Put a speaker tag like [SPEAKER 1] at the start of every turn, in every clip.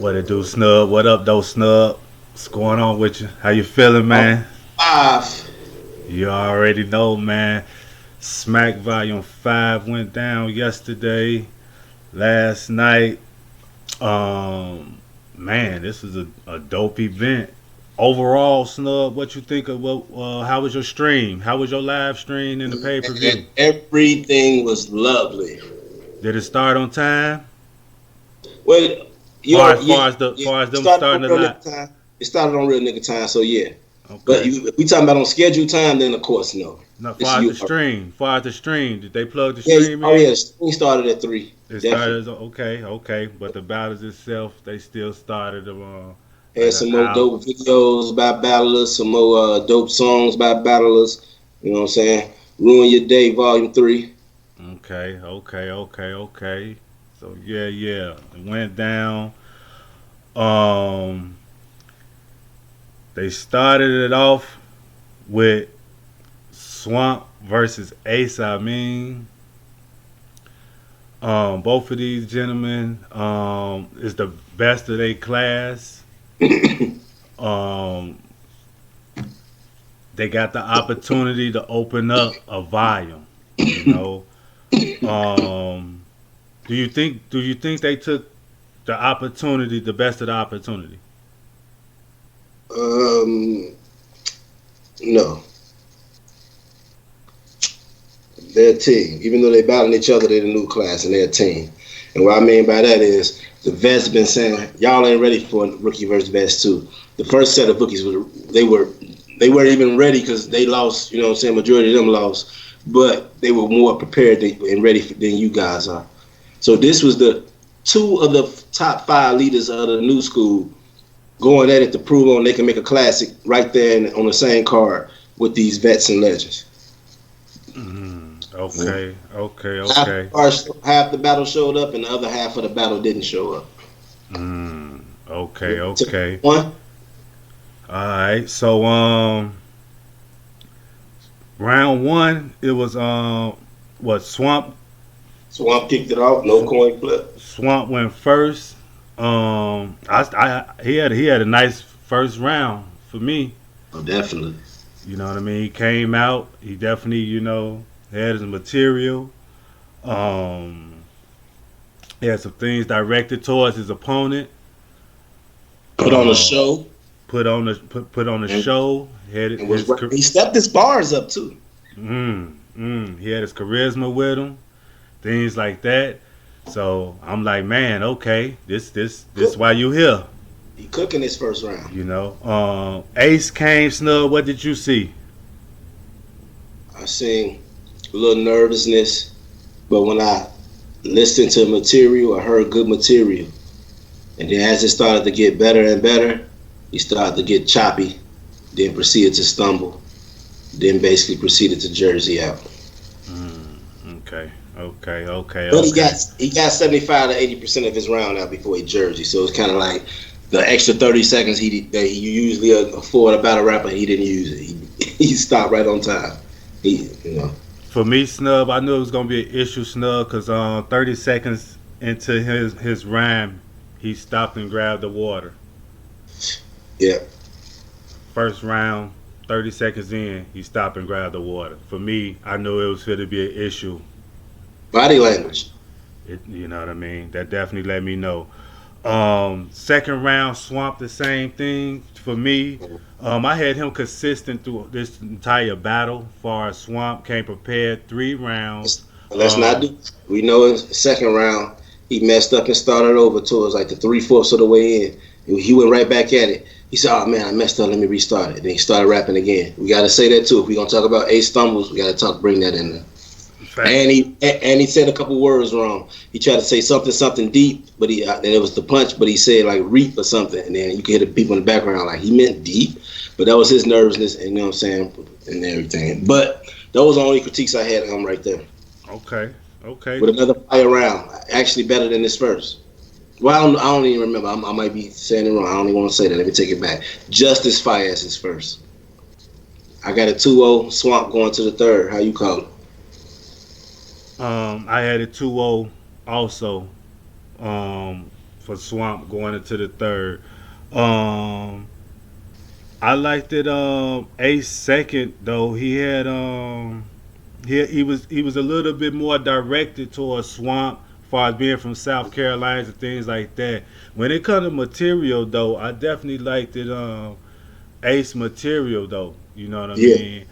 [SPEAKER 1] What it do, Snub? What up, though, Snub? What's going on with you? How you feeling, man?
[SPEAKER 2] Five.
[SPEAKER 1] You already know, man. Smack Volume 5 went down yesterday, last night. Man, this is a dope event. Overall, Snub, what you think of how was your stream? How was your live stream in the pay-per-view?
[SPEAKER 2] And everything was lovely.
[SPEAKER 1] Did it start on time?
[SPEAKER 2] Well,
[SPEAKER 1] Far as
[SPEAKER 2] yeah,
[SPEAKER 1] far as the
[SPEAKER 2] yeah.
[SPEAKER 1] far as
[SPEAKER 2] It
[SPEAKER 1] them
[SPEAKER 2] started
[SPEAKER 1] starting
[SPEAKER 2] on
[SPEAKER 1] the
[SPEAKER 2] real
[SPEAKER 1] lot.
[SPEAKER 2] nigga time. It started on real nigga time, so yeah. But
[SPEAKER 1] Okay.
[SPEAKER 2] if we talking about on scheduled time, then of course no.
[SPEAKER 1] Now,
[SPEAKER 2] It's
[SPEAKER 1] far as
[SPEAKER 2] you.
[SPEAKER 1] the stream, did they plug the
[SPEAKER 2] Yeah.
[SPEAKER 1] stream
[SPEAKER 2] Oh
[SPEAKER 1] in?
[SPEAKER 2] yeah. The stream started at 3.
[SPEAKER 1] It
[SPEAKER 2] Definitely.
[SPEAKER 1] started okay, but the battles itself, they still started like
[SPEAKER 2] Had
[SPEAKER 1] an
[SPEAKER 2] some more
[SPEAKER 1] hour.
[SPEAKER 2] dope videos by battlers, some more dope songs by battlers. You know what I'm saying? Ruin Your Day, Volume 3.
[SPEAKER 1] Okay. So yeah, it went down. Um, they started it off with Swamp versus Ace. Both of these gentlemen is the best of their class. Um, they got the opportunity to open up a volume. You know, um, do you think they took the opportunity, the best of the opportunity?
[SPEAKER 2] um, no, they're a team. Even though they battling each other, they're the new class and they're a team. And what I mean by that is the vets been saying y'all ain't ready for rookie versus vets too. The first set of rookies they weren't even ready because they lost. You know what I'm saying? Majority of them lost, but they were more prepared and ready than you guys are. So this was the two of the top 5 leaders of the new school going at it to prove on they can make a classic right there on the same card with these vets and legends. Half,
[SPEAKER 1] Okay.
[SPEAKER 2] half the battle showed up, and the other half of the battle didn't show up.
[SPEAKER 1] Okay.
[SPEAKER 2] One,
[SPEAKER 1] All right. So round one, it was what
[SPEAKER 2] Swamp kicked it off. No coin flip.
[SPEAKER 1] Swamp went first. He had a nice first round for me.
[SPEAKER 2] Oh, definitely.
[SPEAKER 1] You know what I mean? He came out. He definitely had his material. Um, he had some things directed towards his opponent.
[SPEAKER 2] Put on a
[SPEAKER 1] Um,
[SPEAKER 2] show
[SPEAKER 1] put on a
[SPEAKER 2] and,
[SPEAKER 1] show. Had
[SPEAKER 2] and was
[SPEAKER 1] his
[SPEAKER 2] he stepped his bars up too.
[SPEAKER 1] he had his charisma with him, things like that. So I'm like, man, okay, this
[SPEAKER 2] Cook.
[SPEAKER 1] why you here,
[SPEAKER 2] He cooking his first round.
[SPEAKER 1] Ace came, Snub. What did you see?
[SPEAKER 2] I seen a little nervousness, but when I listened to material, I heard good material. And then as it started to get better and better, he started to get choppy, then proceeded to stumble, then basically proceeded to jersey out. But he got
[SPEAKER 1] Okay.
[SPEAKER 2] 75 to 80% of his round out before he jersey. So it's kind of like the extra 30 seconds that he usually afford a battle rapper, he didn't use it. He stopped right on time.
[SPEAKER 1] For me, Snub, I knew it was gonna be an issue, Snub, because 30 seconds into his rhyme, he stopped and grabbed the water.
[SPEAKER 2] Yeah.
[SPEAKER 1] First round, 30 seconds in, he stopped and grabbed the water. For me, I knew it was going to be an issue.
[SPEAKER 2] Body language.
[SPEAKER 1] You know what I mean? That definitely let me know. Second round, Swamp, the same thing for me. I had him consistent through this entire battle. Far as Swamp came prepared, 3 rounds.
[SPEAKER 2] Let's not
[SPEAKER 1] Um,
[SPEAKER 2] do. We know in the second round he messed up and started over towards like the 3/4 of the way in. He went right back at it. He said, "Oh man, I messed up. Let me restart it." Then he started rapping again. We got to say that too. If we're gonna talk about Ace stumbles, we got to bring that in there.
[SPEAKER 1] fact.
[SPEAKER 2] And he said a couple words wrong. He tried to say something deep, but then it was the punch, but he said like reap or something, and then you could hear the people in the background like he meant deep, but that was his nervousness, and you know what I'm saying, and everything. But those are the only critiques I had of him right there.
[SPEAKER 1] Okay. Okay.
[SPEAKER 2] With another fire round, actually better than this first. Well, I don't even remember. I might be saying it wrong. I don't even want to say that. Let me take it back. Just as fire as his first. I got a 2-0 Swamp going to the third. How you call it?
[SPEAKER 1] I had a 2-0 also. for Swamp going into the third. Um, I liked it. Ace second though. He had he was a little bit more directed towards Swamp, as far as being from South Carolina and things like that. When it comes to material though, I definitely liked it. Ace material though. You know what I
[SPEAKER 2] Yeah,
[SPEAKER 1] mean?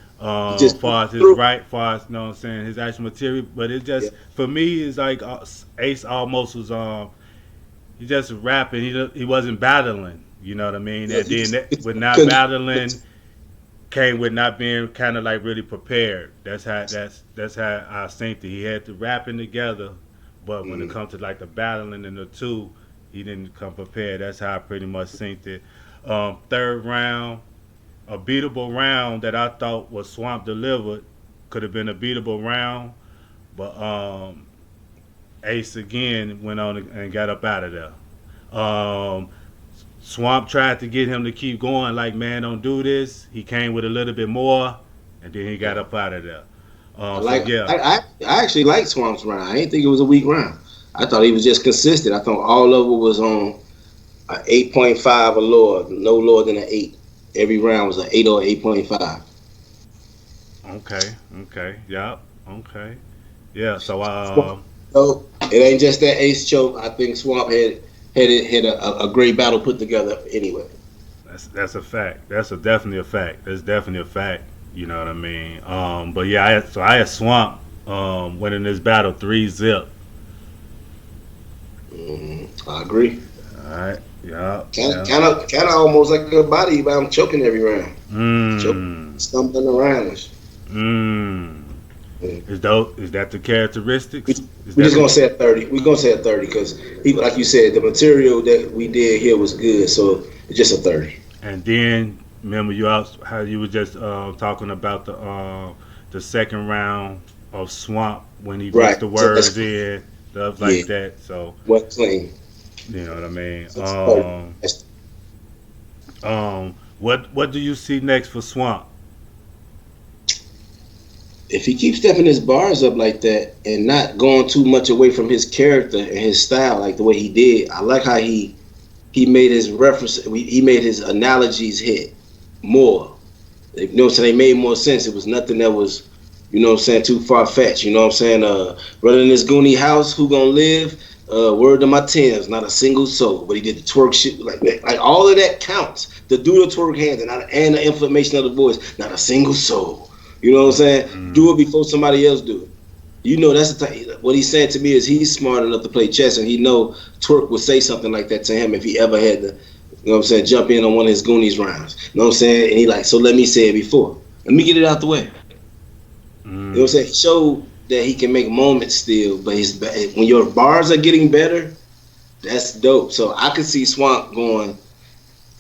[SPEAKER 2] he just
[SPEAKER 1] Far as his
[SPEAKER 2] threw.
[SPEAKER 1] right, far as you know what I'm saying, his actual material. But it
[SPEAKER 2] Yeah,
[SPEAKER 1] just for me is like Ace almost was he just rapping. He wasn't battling. You know what I mean?
[SPEAKER 2] yeah,
[SPEAKER 1] And
[SPEAKER 2] he
[SPEAKER 1] then
[SPEAKER 2] just
[SPEAKER 1] with not
[SPEAKER 2] couldn't.
[SPEAKER 1] battling came with not being kind of like really prepared. That's how I think that he had the rapping together, but when it
[SPEAKER 2] Mm,
[SPEAKER 1] comes to like the battling and the two, he didn't come prepared. That's how I pretty much think that. Third round, a beatable round that I thought was Swamp delivered could have been a beatable round, but Ace again went on and got up out of there. Swamp tried to get him to keep going, like, man, don't do this. He came with a little bit more, and then he got
[SPEAKER 2] yeah.
[SPEAKER 1] up out of there.
[SPEAKER 2] I
[SPEAKER 1] So
[SPEAKER 2] like.
[SPEAKER 1] yeah,
[SPEAKER 2] I actually like Swamp's round. I didn't think it was a weak round. I thought he was just consistent. I thought all of it was on 8.5 or lower, no lower than an 8. Every round was an 8 or 8.5.
[SPEAKER 1] okay, okay, yep, okay, yeah. So
[SPEAKER 2] So it ain't just that ace choke. I think Swamp had a great battle put together anyway.
[SPEAKER 1] that's a fact. That's definitely a fact. That's definitely a fact. You know what I mean? But yeah, I had Swamp winning this battle 3-0.
[SPEAKER 2] I agree.
[SPEAKER 1] All right. Yeah.
[SPEAKER 2] Kind of,
[SPEAKER 1] Yeah.
[SPEAKER 2] kind of, kind of almost like a body, but I'm choking every round. Choking,
[SPEAKER 1] Mmm.
[SPEAKER 2] stumbling around.
[SPEAKER 1] Mmm.
[SPEAKER 2] Yeah.
[SPEAKER 1] Is that the characteristics? Is
[SPEAKER 2] We
[SPEAKER 1] that
[SPEAKER 2] just
[SPEAKER 1] the
[SPEAKER 2] gonna say a 30. We're gonna say a 30 because people, like you said, the material that we did here was good, so it's just a 30.
[SPEAKER 1] and then remember you also how you were just talking about the second round of Swamp when he
[SPEAKER 2] Right.
[SPEAKER 1] mixed the
[SPEAKER 2] So that's
[SPEAKER 1] words in stuff
[SPEAKER 2] yeah,
[SPEAKER 1] like that. So
[SPEAKER 2] what clean.
[SPEAKER 1] you know what I mean.
[SPEAKER 2] That's 30. That's,
[SPEAKER 1] What do you see next for Swamp?
[SPEAKER 2] if he keeps stepping his bars up like that and not going too much away from his character and his style, like the way he did, I like how he made his reference. He made his analogies hit more. You know what I'm saying? They made more sense. It was nothing that was, you know what I'm saying, too far fetched. You know what I'm saying? Running in this Goonie house, who gonna live? Word to my tens, not a single soul. But he did the twerk shit like that. Like all of that counts. The do the twerk hands and the inflammation of the voice, not a single soul. You know what I'm saying? Do it
[SPEAKER 1] Mm,
[SPEAKER 2] before somebody else do it. You know that's the what he's saying to me is he's smart enough to play chess, and he know Twerk would say something like that to him if he ever had to, you know what I'm saying, jump in on one of his Goonies rounds. You know what I'm saying? And he like, so let me say it before. Let me get it out the way. You know what I'm saying?
[SPEAKER 1] mm.
[SPEAKER 2] He showed that he can make moments still, but when your bars are getting better, that's dope. So I could see Swamp going.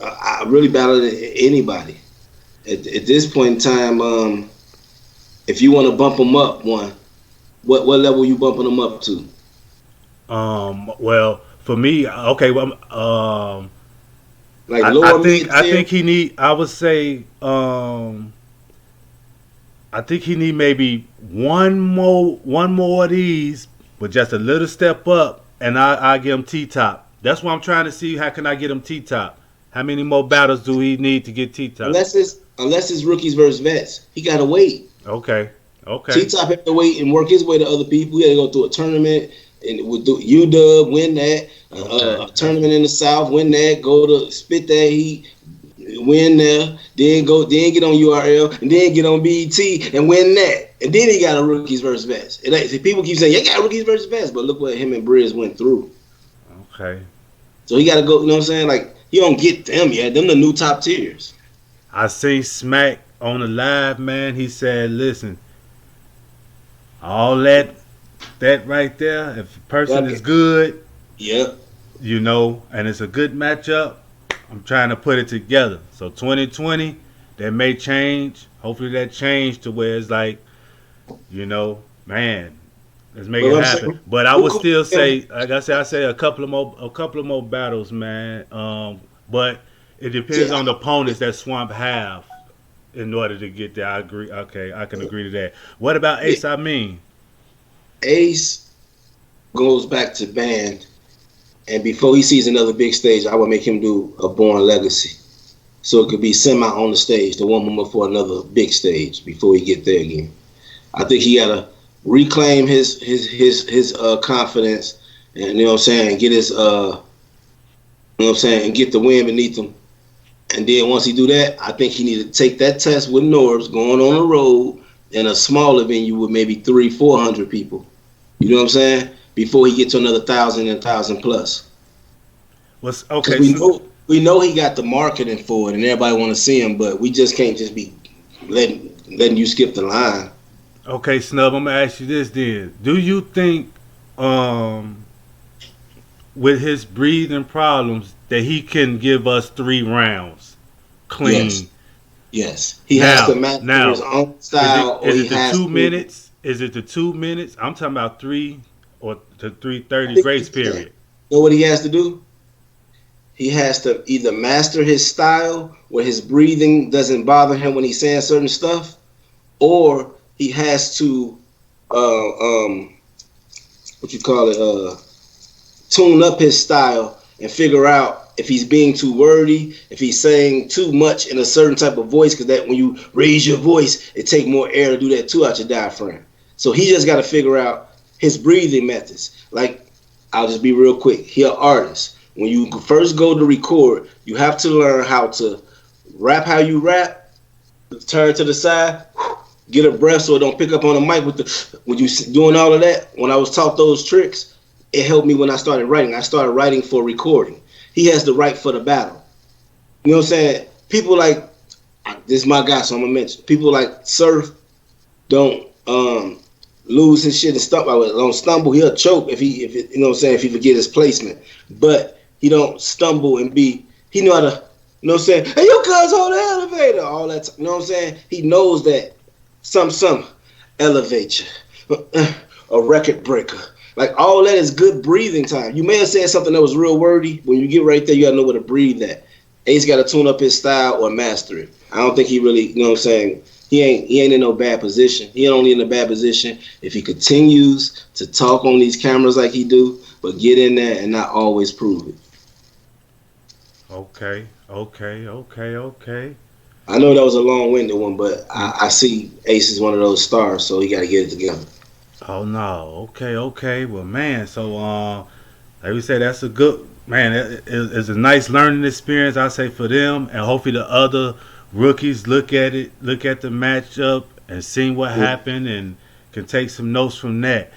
[SPEAKER 2] I really battle anybody at this point in time. If you want to bump him up one, what level you bumping him up to?
[SPEAKER 1] Well, for me, okay. Well,
[SPEAKER 2] Like
[SPEAKER 1] I
[SPEAKER 2] lower
[SPEAKER 1] think
[SPEAKER 2] mid
[SPEAKER 1] I
[SPEAKER 2] tier?
[SPEAKER 1] think he need. I would say. I think he need maybe one more of these, but just a little step up, and I get him T top. That's what I'm trying to see. How can I get him T top? How many more battles do he need to get T top?
[SPEAKER 2] Unless it's rookies versus vets, he gotta wait.
[SPEAKER 1] Okay,
[SPEAKER 2] T
[SPEAKER 1] okay.
[SPEAKER 2] Top had to wait and work his way to other people. He had to go through a tournament and would do UW, win that,
[SPEAKER 1] Okay,
[SPEAKER 2] a
[SPEAKER 1] that's
[SPEAKER 2] tournament in the South, win that, go to spit that heat, win there, then get on URL, and then get on BET and win that. And then he got a rookies versus vets. People keep saying, yeah, got rookies versus vets, but look what him and Briz went through.
[SPEAKER 1] okay.
[SPEAKER 2] So he got to go, you know what I'm saying? Like, he don't get them yet. Them the new top tiers.
[SPEAKER 1] I seen Smack on the live, man. He said, "Listen, all that right there. If a person is
[SPEAKER 2] Okay.
[SPEAKER 1] good,
[SPEAKER 2] Yeah.
[SPEAKER 1] and it's a good matchup, I'm trying to put it together. So 2020, that may change. Hopefully that changed to where it's like, man, let's make
[SPEAKER 2] But
[SPEAKER 1] it
[SPEAKER 2] I'm
[SPEAKER 1] happen.
[SPEAKER 2] saying,
[SPEAKER 1] But I
[SPEAKER 2] who
[SPEAKER 1] would
[SPEAKER 2] could
[SPEAKER 1] still
[SPEAKER 2] him?
[SPEAKER 1] say, like I say a couple of more battles, man. But it depends
[SPEAKER 2] See,
[SPEAKER 1] on the opponents that Swamp have in order to get there. I agree. Okay, I can agree to that. What about
[SPEAKER 2] yeah,
[SPEAKER 1] Ace? I mean,
[SPEAKER 2] Ace goes back to band And before he sees another big stage, I would make him do a Born Legacy, so it could be semi on the stage to warm him up for another big stage before he get there again. I think he gotta reclaim his confidence, and you know what I'm saying, get his you know what I'm saying, and get the wind beneath him. And then once he do that, I think he need to take that test with Norbs, going on the road in a smaller venue with maybe 300-400 people. You know what I'm saying? Before he gets to another 1,000 and 1,000 plus.
[SPEAKER 1] What's
[SPEAKER 2] Because
[SPEAKER 1] okay? So,
[SPEAKER 2] we know he got the marketing for it, and everybody want to see him, but we just can't just be letting you skip the line.
[SPEAKER 1] okay, Snub. I'm gonna ask you this then. Do you think, with his breathing problems, that he can give us 3 rounds
[SPEAKER 2] Yes,
[SPEAKER 1] clean?
[SPEAKER 2] yes. He has to master his
[SPEAKER 1] Now,
[SPEAKER 2] own
[SPEAKER 1] is it
[SPEAKER 2] style, or
[SPEAKER 1] is
[SPEAKER 2] he
[SPEAKER 1] it the
[SPEAKER 2] has
[SPEAKER 1] two
[SPEAKER 2] to.
[SPEAKER 1] minutes? Is it the 2 minutes? I'm talking about 3 or 3:30
[SPEAKER 2] I think he
[SPEAKER 1] grace
[SPEAKER 2] can.
[SPEAKER 1] period.
[SPEAKER 2] You know what he has to do? He has to either master his style where his breathing doesn't bother him when he's saying certain stuff, or he has to what you call it, tune up his style and figure out if he's being too wordy, if he's saying too much in a certain type of voice, because that when you raise your voice, it take more air to do that too out your diaphragm. So he just got to figure out his breathing methods. Like, I'll just be real quick. He an artist. When you first go to record, you have to learn how to rap how you rap, turn to the side, get a breath so it don't pick up on the mic with the when you doing all of that. When I was taught those tricks, it helped me when I started writing. I started writing for recording. He has to write for the battle. You know what I'm saying? People like, this is my guy, so I'm gonna mention. People like Surf don't lose his shit and don't stumble. He'll choke if you know what I'm saying, if he forget his placement. But he don't stumble and he know how to, you know what I'm saying? Hey, you guys hold the elevator, all that. You know what I'm saying? He knows that some elevate you, a record breaker. Like, all that is good breathing time. You may have said something that was real wordy. When you get right there, you gotta know where to breathe at. Ace got to tune up his style or master it. I don't think he really, you know what I'm saying, he ain't in no bad position. He only in a bad position if he continues to talk on these cameras like he do, but get in there and not always prove it.
[SPEAKER 1] Okay, okay.
[SPEAKER 2] I know that was a long-winded one, but I see Ace is one of those stars, so he got to get it together.
[SPEAKER 1] Oh no. Okay. Well, man. So, like we said, that's a good man. It's a nice learning experience, I say, for them, and hopefully the other rookies look at it, look at the matchup, and see what happened, and can take some notes from that.